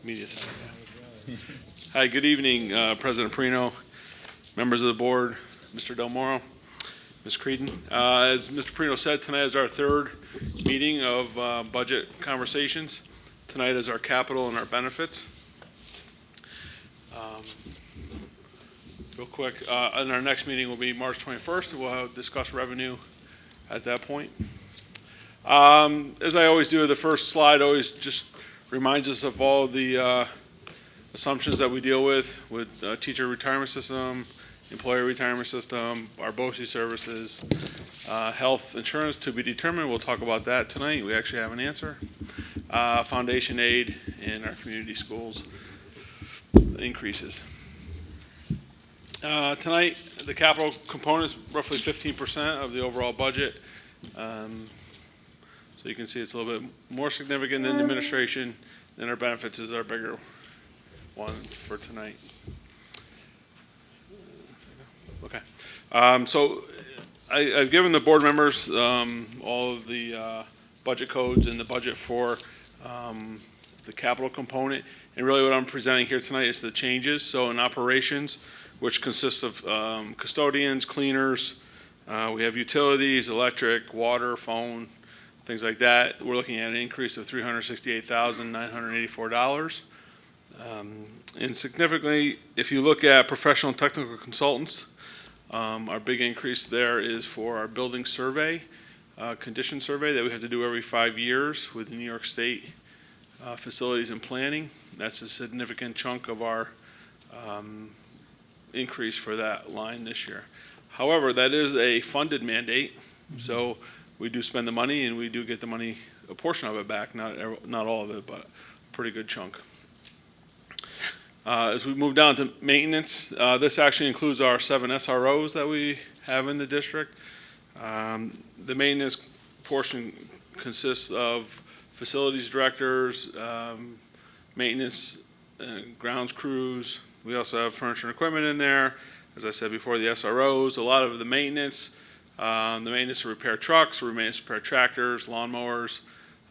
Media center, yeah. Hi, good evening, President Perino, members of the board, Mr. Del Moro, Ms. Creedon. As Mr. Perino said, tonight is our third meeting of budget conversations. Tonight is our capital and our benefits. Real quick, and our next meeting will be March 21st. We'll discuss revenue at that point. As I always do, the first slide always just reminds us of all the assumptions that we deal with teacher retirement system, employer retirement system, our BOCE services, health insurance to be determined. We'll talk about that tonight. We actually have an answer. Foundation aid in our community schools increases. Tonight, the capital component is roughly 15% of the overall budget. So you can see it's a little bit more significant than the administration, and our benefits is our bigger one for tonight. Okay. So I've given the board members all of the budget codes and the budget for the capital component. And really what I'm presenting here tonight is the changes. So in operations, which consists of custodians, cleaners, we have utilities, electric, water, phone, things like that. We're looking at an increase of $368,984. And significantly, if you look at professional and technical consultants, our big increase there is for our building survey, condition survey that we have to do every 5 years with the New York State facilities and planning. That's a significant chunk of our increase for that line this year. However, that is a funded mandate, so we do spend the money and we do get the money, a portion of it back, not all of it, but a pretty good chunk. As we move down to maintenance, this actually includes our 7 SROs that we have in the district. The maintenance portion consists of facilities directors, maintenance, grounds crews. We also have furniture and equipment in there. As I said before, the SROs, a lot of the maintenance to repair trucks, maintenance to repair tractors, lawnmowers,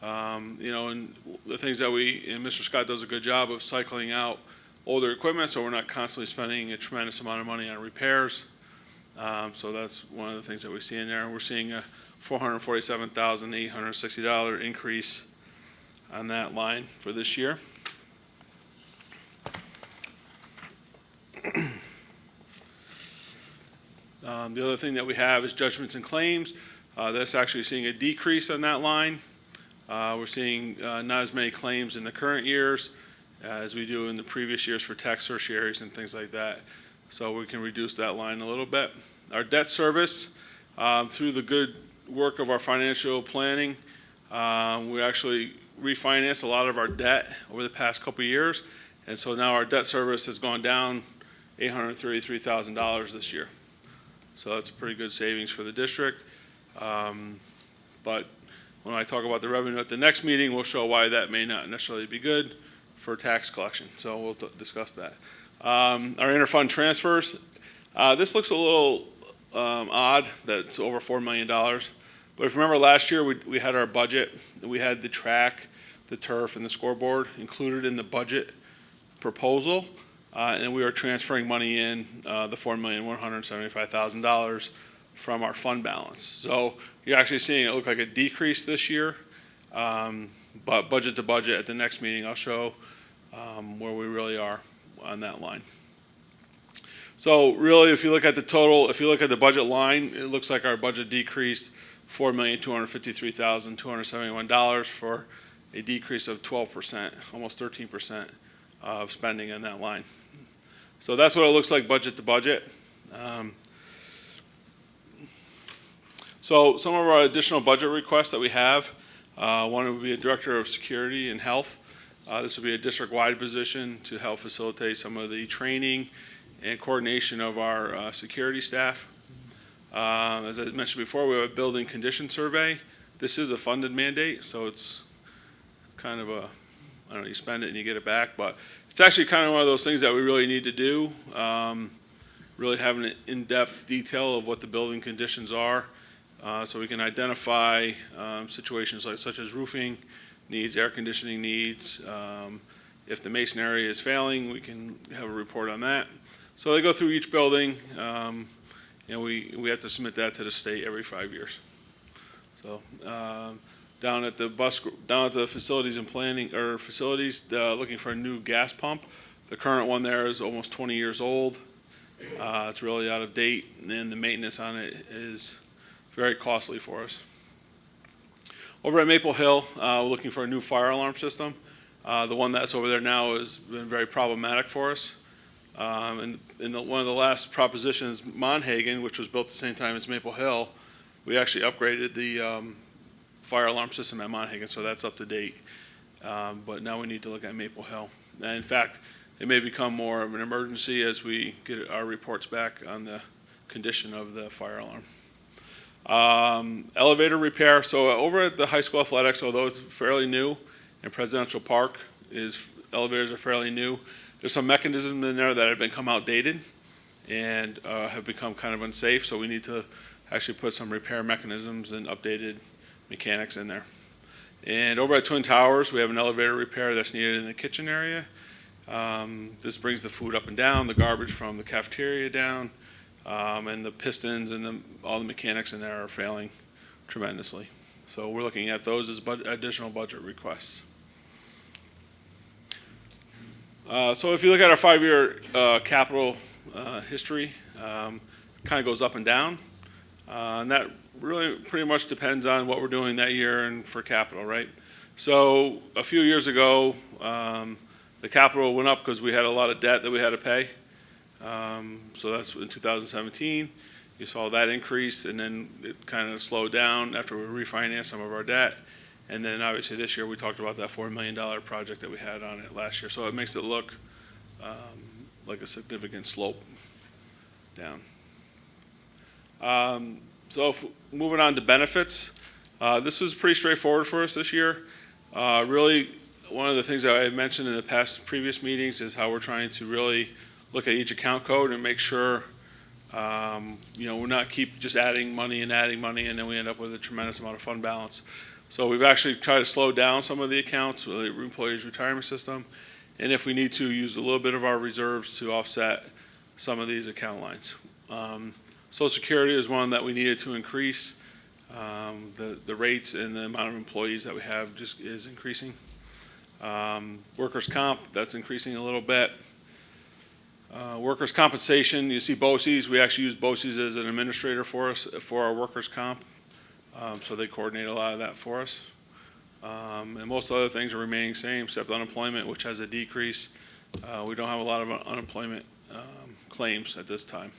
and the things that and Mr. Scott does a good job of cycling out older equipment, so we're not constantly spending a tremendous amount of money on repairs. So that's one of the things that we see in there. We're seeing a $447,860 increase on that line for this year. The other thing that we have is judgments and claims. That's actually seeing a decrease on that line. We're seeing not as many claims in the current years as we do in the previous years for tax certiorari's and things like that. So we can reduce that line a little bit. Our debt service, through the good work of our financial planning, we actually refinanced a lot of our debt over the past couple of years. And so now our debt service has gone down $833,000 this year. So that's a pretty good savings for the district. But when I talk about the revenue at the next meeting, we'll show why that may not necessarily be good for tax collection. So we'll discuss that. Our interfund transfers. This looks a little odd that it's over $4 million. But if you remember last year, we had our budget. We had the track, the turf, and the scoreboard included in the budget proposal. And we are transferring money in the $4,175,000 from our fund balance. So you're actually seeing it look like a decrease this year, but budget to budget at the next meeting, I'll show where we really are on that line. So really, if you look at the total, if you look at the budget line, it looks like our budget decreased $4,253,271 for a decrease of 12%, almost 13% of spending on that line. So that's what it looks like budget to budget. So some of our additional budget requests that we have, one would be a director of security and health. This would be a district-wide position to help facilitate some of the training and coordination of our security staff. As I mentioned before, we have a building condition survey. This is a funded mandate, so it's kind of a, I don't know, you spend it and you get it back, but it's actually kind of one of those things that we really need to do, really have an in-depth detail of what the building conditions are, so we can identify situations such as roofing needs, air conditioning needs, If the masonry is failing, we can have a report on that. So they go through each building, we have to submit that to the state every 5 years. So down at the facilities and planning, or facilities, looking for a new gas pump. The current one there is almost 20 years old. It's really out of date, and the maintenance on it is very costly for us. Over at Maple Hill, we're looking for a new fire alarm system. The one that's over there now has been very problematic for us. And one of the last propositions, Monhagen, which was built at the same time as Maple Hill, we actually upgraded the fire alarm system at Monhagen, so that's up to date. But now we need to look at Maple Hill. And in fact, it may become more of an emergency as we get our reports back on the condition of the fire alarm. Elevator repair. So over at the high school athletics, although it's fairly new, and Presidential Park elevators are fairly new, there's some mechanisms in there that have become outdated and have become kind of unsafe. So we need to actually put some repair mechanisms and updated mechanics in there. And over at Twin Towers, we have an elevator repair that's needed in the kitchen area. This brings the food up and down, the garbage from the cafeteria down, and the pistons and all the mechanics in there are failing tremendously. So we're looking at those as additional budget requests. So if you look at our 5-year capital history, kind of goes up and down. And that really pretty much depends on what we're doing that year and for capital, right? So a few years ago, the capital went up because we had a lot of debt that we had to pay. So that's in 2017. You saw that increase, and then it kind of slowed down after we refinanced some of our debt. And then obviously this year we talked about that $4 million project that we had on it last year. So it makes it look like a significant slope down. So moving on to benefits, this was pretty straightforward for us this year. Really, one of the things that I mentioned in the previous meetings is how we're trying to really look at each account code and make sure we're not keep just adding money, and then we end up with a tremendous amount of fund balance. So we've actually tried to slow down some of the accounts with the employees' retirement system, and if we need to, use a little bit of our reserves to offset some of these account lines. Social Security is one that we needed to increase. The rates and the amount of employees that we have just is increasing. Workers' comp, that's increasing a little bit. Workers' compensation, you see BOCES. We actually use BOCES as an administrator for us for our workers' comp. So they coordinate a lot of that for us. And most other things are remaining same, except unemployment, which has a decrease. We don't have a lot of unemployment claims at this time,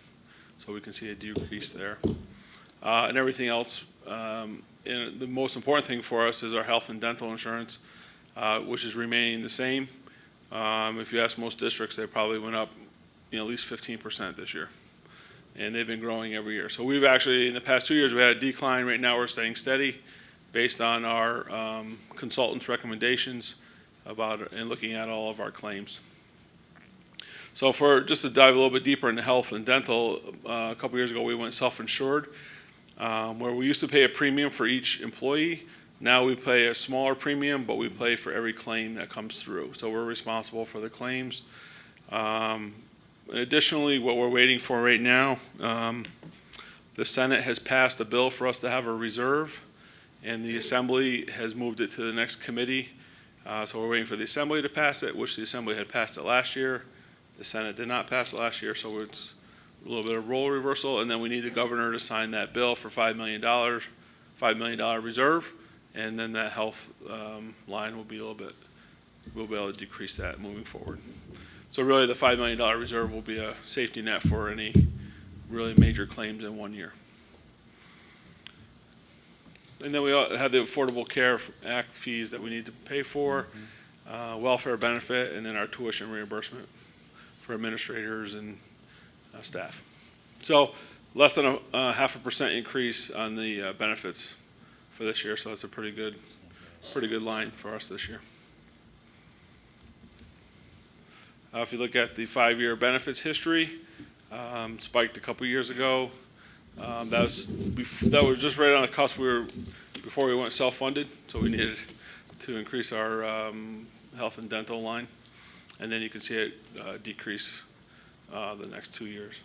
so we can see a decrease there. And everything else, and the most important thing for us is our health and dental insurance, which is remaining the same. If you ask most districts, they probably went up at least 15% this year. And they've been growing every year. So we've actually, in the past 2 years, we had a decline. Right now we're staying steady based on our consultants' recommendations and looking at all of our claims. So just to dive a little bit deeper into health and dental, a couple years ago we went self-insured, where we used to pay a premium for each employee. Now we pay a smaller premium, but we pay for every claim that comes through. So we're responsible for the claims. Additionally, what we're waiting for right now, the Senate has passed a bill for us to have a reserve, and the Assembly has moved it to the next committee. So we're waiting for the Assembly to pass it, which the Assembly had passed it last year. The Senate did not pass it last year, so it's a little bit of role reversal, and then we need the governor to sign that bill for $5 million reserve, and then that health line will be we'll be able to decrease that moving forward. So really the $5 million reserve will be a safety net for any really major claims in 1 year. And then we have the Affordable Care Act fees that we need to pay for, welfare benefit, and then our tuition reimbursement for administrators and staff. So less than a 0.5% increase on the benefits for this year. So that's a pretty good line for us this year. If you look at the 5-year benefits history, spiked a couple years ago. That was just right on the cusp. Before we went self-funded, so we needed to increase our health and dental line. and then you can see it decrease the next 2 years.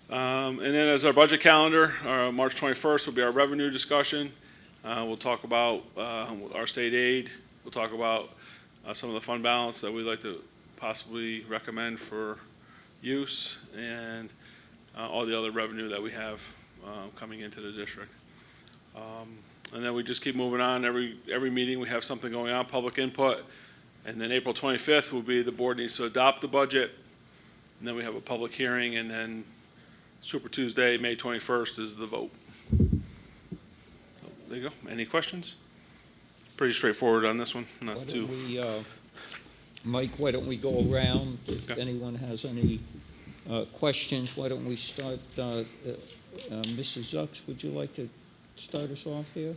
And then as our budget calendar, March 21st will be our revenue discussion. We'll talk about our state aid. We'll talk about some of the fund balance that we'd like to possibly recommend for use, and all the other revenue that we have coming into the district. And then we just keep moving on. Every meeting we have something going on, public input, and then April 25th will be the board needs to adopt the budget, and then we have a public hearing, and then Super Tuesday, May 21st is the vote. So, there you go. Any questions? Pretty straightforward on this one. Not too. Mike, why don't we go around? If Okay. anyone has any questions, why don't we start? Mrs. Zucks, would you like to start us off here?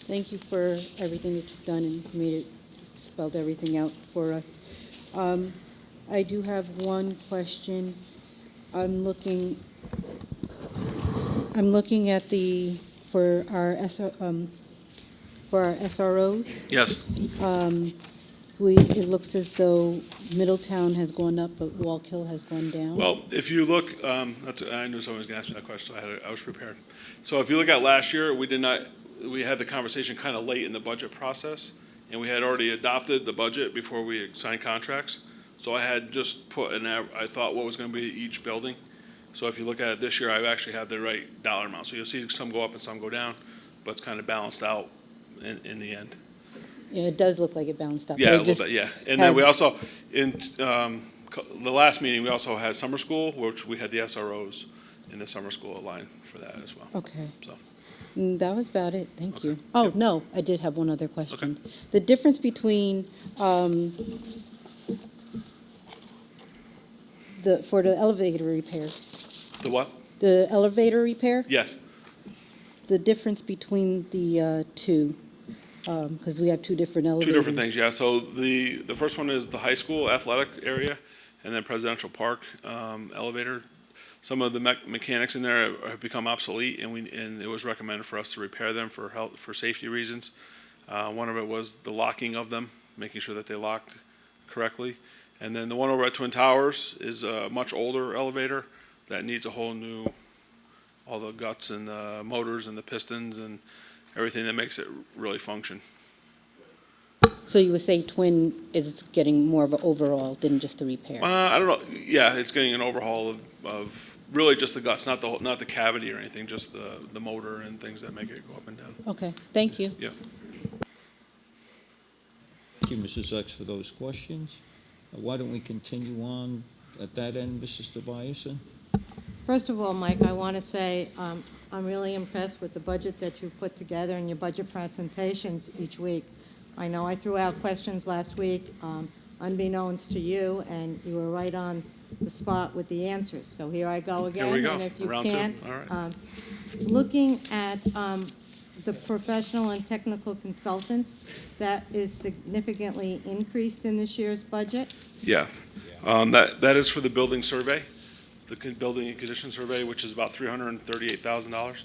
Thank you for everything that you've done and made it, spelled everything out for us. I do have one question. I'm looking at for our SROs. Yes. It looks as though Middletown has gone up, but Walk Hill has gone down. Well, if you look, I knew someone was going to ask me that question, so I was prepared. So if you look at last year, we had the conversation kind of late in the budget process, and we had already adopted the budget before we signed contracts. So I had just put I thought what was going to be each building. So if you look at it this year, I actually have the right dollar amount. So you'll see some go up and some go down, but it's kind of balanced out in the end. Yeah, it does look like it balanced out. Yeah, a little bit, yeah. And then we also, in the last meeting, we also had summer school, which we had the SROs in the summer school line for that as well. Okay. So. That was about it. Thank Okay. you. Oh, Yep. no, I did have one other question. Okay. The difference between for the elevator repair, The what? the elevator repair, Yes. the difference between the two, because we have two different Two elevators. different things, yeah. So the first one is the high school athletic area, and then Presidential Park elevator. Some of the mechanics in there have become obsolete, and it was recommended for us to repair them for safety reasons. One of it was the locking of them, making sure that they locked correctly. And then the one over at Twin Towers is a much older elevator that needs a whole new, all the guts and the motors and the pistons and everything that makes it really function. So you would say Twin is getting more of an overhaul than just a repair? I don't know. Yeah, it's getting an overhaul of really just the guts, not the cavity or anything, just the motor and things that make it go up and down. Okay, thank you. Yeah. Thank you, Mrs. Zucks, for those questions. Why don't we continue on at that end, Mrs. Tobiasen? First of all, Mike, I want to say I'm really impressed with the budget that you put together and your budget presentations each week. I know I threw out questions last week, unbeknownst to you, and you were right on the spot with the answers. So here I go again. Here we go. And if you Round two. can't, All right. looking at the professional and technical consultants, that is significantly increased in this year's budget. Yeah. That is for the building survey, the building and condition survey, which is about $338,000.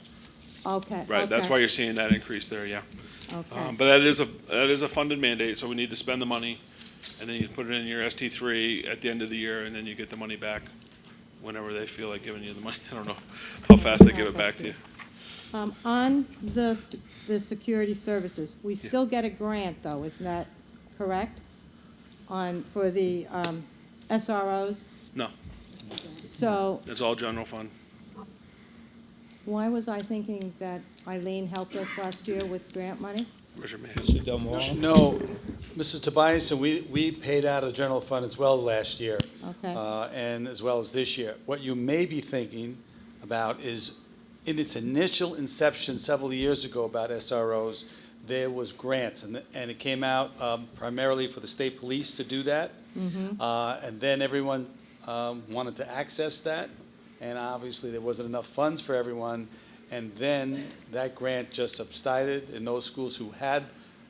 Okay. Right. That's okay, why you're seeing that increase there. Yeah. Okay. But that is a funded mandate, so we need to spend the money, and then you put it in your ST3 at the end of the year, and then you get the money back whenever they feel like giving you the money. I don't know how fast they give it back to you. On the security services, we still get a grant, though, isn't that correct? For the SROs? No. So It's all general fund. why was I thinking that Eileen helped us last year with grant money? Richard Mahan. Mr. Delmore? No, Mrs. Tobias, and we paid out of general fund as well last year, Okay. and as well as this year. What you may be thinking about is, in its initial inception several years ago about SROs, there was grants, and it came out primarily for the state police to do that. Mm-hmm. And then everyone wanted to access that, and obviously there wasn't enough funds for everyone. And then that grant just subsided in those schools who had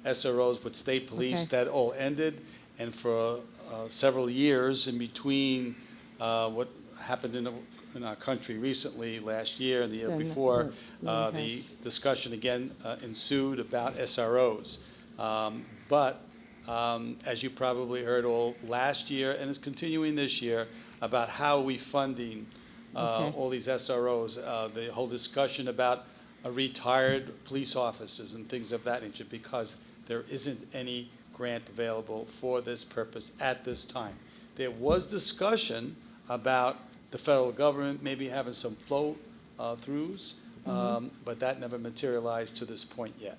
SROs with state police. Okay. That all ended, and for several years in between what happened in in our country recently, last year and the year Then, before, okay. the discussion again ensued about SROs. But as you probably heard all last year, and it's continuing this year, about how we funding Okay. all these SROs, the whole discussion about retired police officers and things of that nature, because there isn't any grant available for this purpose at this time. There was discussion about the federal government maybe having some flow throughs, but that never materialized to this point yet.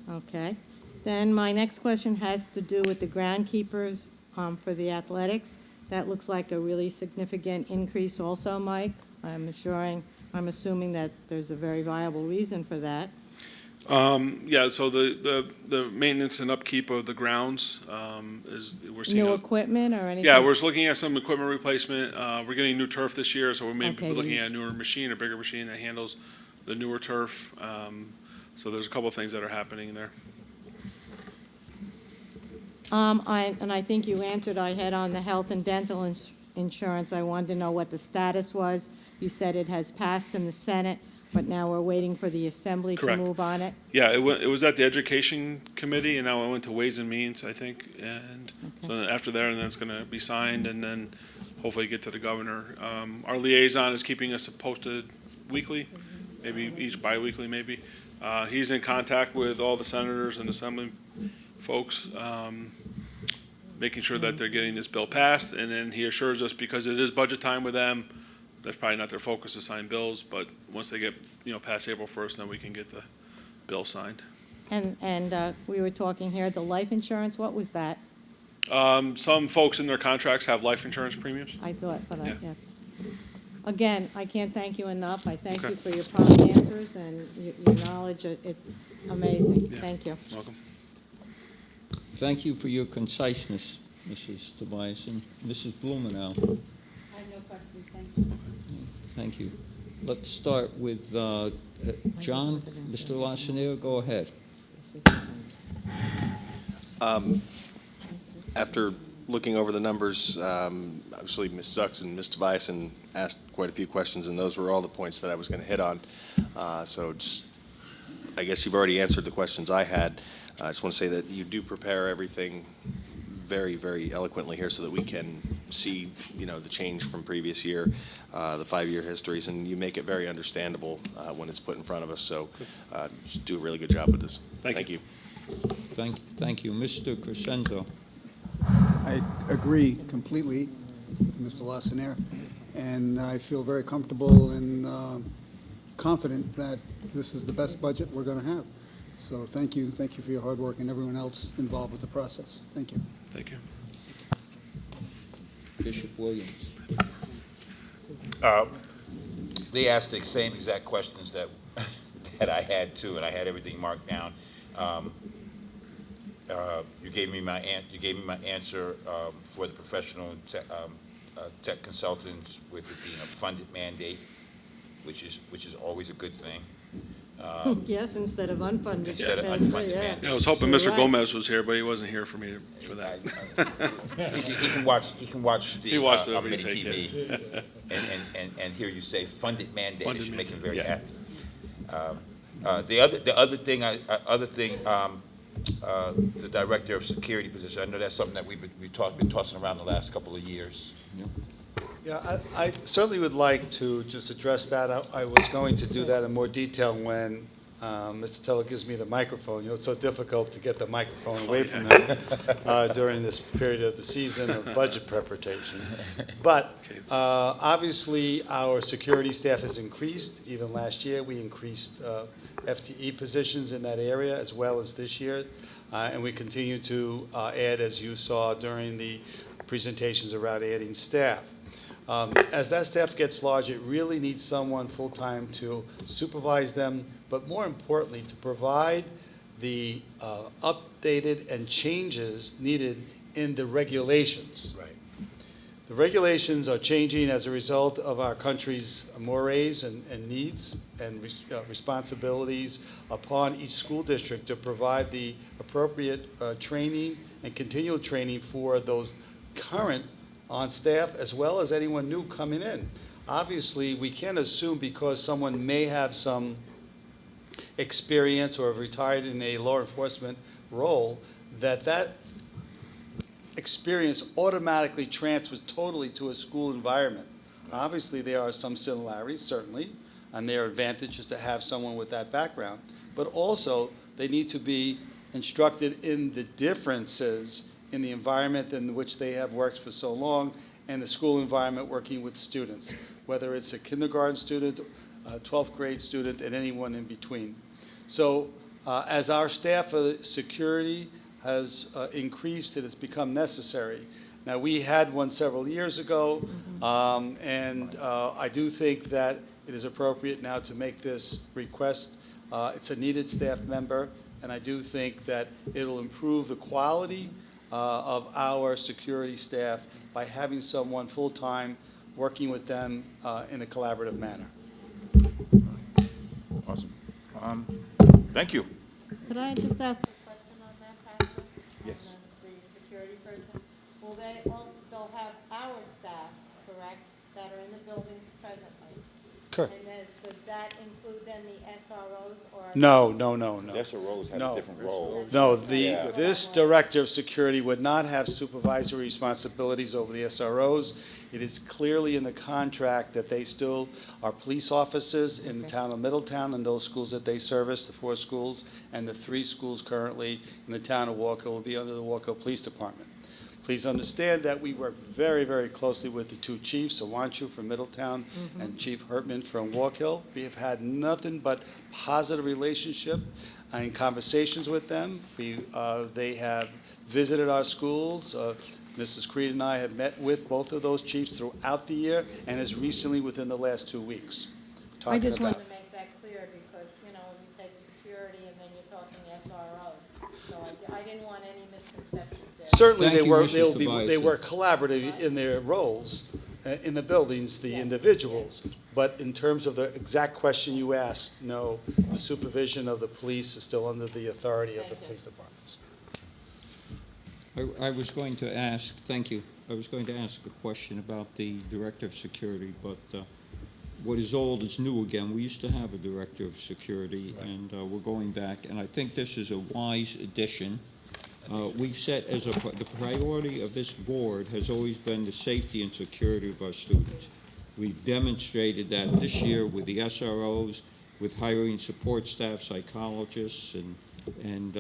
Okay. Then my next question has to do with the groundkeepers for the athletics. That looks like a really significant increase also, Mike. I'm assuming that there's a very viable reason for that. Yeah, so the maintenance and upkeep of the grounds we're seeing. New equipment or anything? Yeah, we're just looking at some equipment replacement. We're getting new turf this year, so we may be Okay, looking then- at a newer machine, a bigger machine that handles the newer turf. So there's a couple of things that are happening there. I think you answered, I had on the health and dental insurance. I wanted to know what the status was. You said it has passed in the Senate, but now we're waiting for the Assembly to Correct. move on it. Yeah, it was at the Education Committee, and now it went to Ways and Means, I think. And so then after there, and then it's going to be signed, and then hopefully get to the governor. Our liaison is keeping us posted weekly, maybe each biweekly, maybe. He's in contact with all the senators and assembly folks, making sure that they're getting this bill passed, and then he assures us, because it is budget time with them, that's probably not their focus to sign bills, but once they get, past April 1st, then we can get the bill signed. And we were talking here, the life insurance, what was that? Some folks in their contracts have life insurance premiums. I thought, but Yeah. yeah. Again, I can't thank you enough. I thank Okay. you for your prompt answers and your knowledge. It's amazing. Yeah. Thank you. Welcome. Thank you for your conciseness, Mrs. Tobias. And Mrs. Blumenau, I have no questions, thank you. thank you. Let's start with John. Mr. Lassinier, go ahead. After looking over the numbers, obviously Ms. Zucks and Ms. Tobias asked quite a few questions, and those were all the points that I was going to hit on. So just, I guess you've already answered the questions I had. I just want to say that you do prepare everything very, very eloquently here so that we can see, the change from previous year, the 5-year histories, and you make it very understandable when it's put in front of us. So just do a really good job with this. Thank you. Thank you. Mr. Crescendo. I agree completely with Mr. Lassinier, and I feel very comfortable and confident that this is the best budget we're going to have. So thank you for your hard work and everyone else involved with the process. Thank you. Thank you. Bishop Williams. They asked the same exact questions that that I had too, and I had everything marked down. You gave me my answer for the professional tech consultants with it being a funded mandate, which is always a good thing. Yes, instead of unfunded. Instead of Yes, unfunded yeah. mandate. Yeah, I was hoping You're Mr. right. Gomez was here, but he wasn't here for me for that. He can watch the He watched the mini retake, TV and hear you say funded mandate. It should make him very yeah. happy. The other thing, the director of security position. I know that's something that we've been tossing around the last couple of years. Yeah, I certainly would like to just address that. I was going to do that in more detail when Mr. Teller gives me the microphone. It's so difficult to get the microphone away from him during this period of the season of budget preparation. But obviously, our security staff has increased. Even last year, we increased FTE positions in that area as well as this year. And we continue to add, as you saw during the presentations around adding staff. As that staff gets large, it really needs someone full-time to supervise them, but more importantly, to provide the updated and changes needed in the regulations. Right. The regulations are changing as a result of our country's mores and needs and responsibilities upon each school district to provide the appropriate training and continual training for those current on staff as well as anyone new coming in. Obviously, we can't assume because someone may have some experience or have retired in a law enforcement role that that experience automatically transfers totally to a school environment. Obviously, there are some similarities, certainly, and there are advantages to have someone with that background, but also they need to be instructed in the differences in the environment in which they have worked for so long and the school environment working with students, whether it's a kindergarten student, a 12th grade student, and anyone in between. So as our staff of security has increased, it has become necessary. Now, we had one several years ago, and I do think that it is appropriate now to make this request. It's a needed staff member, and I do think that it'll improve the quality of our security staff by having someone full-time working with them in a collaborative manner. Awesome. Thank you. Could I just ask a question on that, Pastor? Yes. On the security person? Will they also, they'll have our staff, correct, that are in the buildings presently? Correct. And then, does that include then the SROs or? No. The SROs have No. a different role. No, Yeah. this director of security would not have supervisory responsibilities over the SROs. It is clearly in the contract that they still are police officers in the town of Middletown and those schools that they service, the 4 schools, and the 3 schools currently in the town of Walkill will be under the Walkill Police Department. Please understand that we work very, very closely with the 2 chiefs, Awanchu from Middletown and Chief Hertman from Walkill. We have had nothing but positive relationship and conversations with them. They have visited our schools. Mrs. Creed and I have met with both of those chiefs throughout the year and as recently within the last 2 weeks. I just wanted to make that clear because, you know, you take security and then you're talking SROs. So I didn't want any misconceptions there. Certainly, Thank you, Mrs. they Tobias. work collaborative in their roles in the buildings, the individuals. But in terms of the exact question you asked, no, the supervision of the police is still under the authority of the police departments. I was going to ask, thank you, I was going to ask a question about the Director of Security, but what is old is new again. We used to have a Director of Security, and we're going back, and I think this is a wise addition. We've set as the priority of this board has always been the safety and security of our students. We've demonstrated that this year with the SROs, with hiring support staff, psychologists, and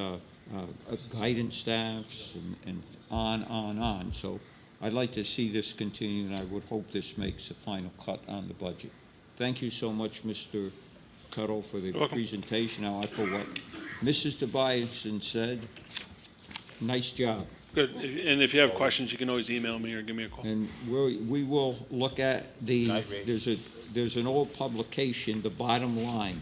guidance staffs, and on. So I'd like to see this continue, and I would hope this makes a final cut on the budget. Thank you so much, Mr. Tuttle, for the presentation. I'll echo what Mrs. Tobias said. Nice job. Good. And if you have questions, you can always email me or give me a call. And we will look at the, Night, Ray. there's an old publication, The Bottom Line.